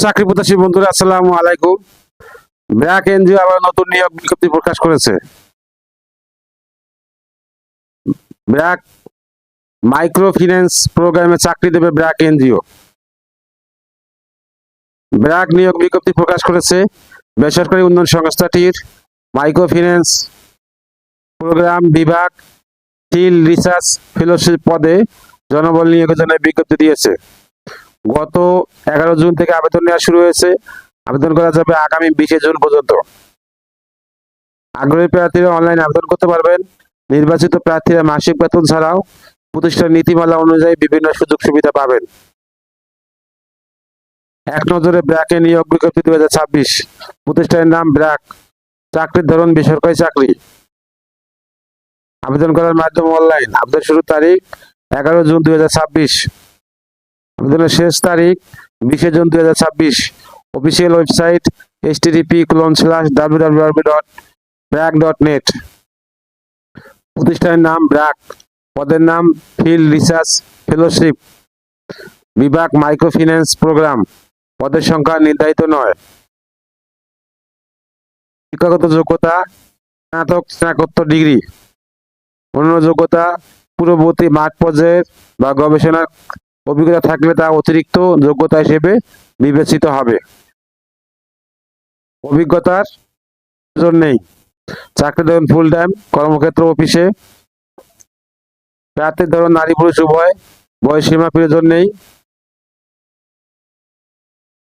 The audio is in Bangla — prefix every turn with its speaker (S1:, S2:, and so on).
S1: চাকরি প্রত্যাশী বন্ধুরা, আসসালামু আলাইকুম। ব্র্যাক এনজিও আবার নতুন নিয়োগ বিজ্ঞপ্তি প্রকাশ করেছে। ব্র্যাক মাইক্রো ফিন্যান্স প্রোগ্রামে চাকরি দেবে ব্র্যাক এনজিও। ব্র্যাক নিয়োগ বিজ্ঞপ্তি প্রকাশ করেছে বেসরকারি উন্নয়ন সংস্থাটির মাইক্রো ফিন্যান্স প্রোগ্রাম বিভাগ ফিল্ড রিসার্চ ফেলোশিপ পদে জনবল নিয়োগের জন্য বিজ্ঞপ্তি দিয়েছে। গত 11 জুন থেকে আবেদন নেওয়া শুরু হয়েছে। আবেদন করা যাবে আগামী 20 জুন পর্যন্ত। আগ্রহী প্রার্থীরা অনলাইনে আবেদন করতে পারবেন। নির্বাচিত প্রার্থীরা মাসিক বেতন ছাড়াও প্রতিষ্ঠান নীতিমালা অনুযায়ী বিভিন্ন সুযোগ সুবিধা পাবেন। এক নজরে ব্র্যাকে নিয়োগ বিজ্ঞপ্তি 2026। প্রতিষ্ঠানের নাম ব্র্যাক। চাকরির ধরন বেসরকারি চাকরি। আবেদন করার মাধ্যম অনলাইন। আবেদন শুরুর তারিখ 11 জুন 2026। আবেদনের শেষ তারিখ 20 জুন 2026। Official website http://www.brac.net। প্রতিষ্ঠানের নাম ব্র্যাক। পদের নাম ফিল্ড রিসার্চ ফেলোশিপ। বিভাগ মাইক্রো ফিন্যান্স প্রোগ্রাম। পদের সংখ্যা নির্ধারিত নয়। শিক্ষাগত যোগ্যতা স্নাতক স্নাতকোত্তর ডিগ্রি। অন্যান্য যোগ্যতা পূর্ববর্তী মাঠ পর্যায়ের বা গবেষণার অভিজ্ঞতা থাকলে তা অতিরিক্ত যোগ্যতা হিসেবে বিবেচিত হবে। অভিজ্ঞতার প্রয়োজন নেই। চাকরি ধরন ফুল টাইম। কর্মক্ষেত্র অফিসে। প্রার্থীর ধরন নারী পুরুষ উভয়। বয়সসীমা প্রয়োজন নেই।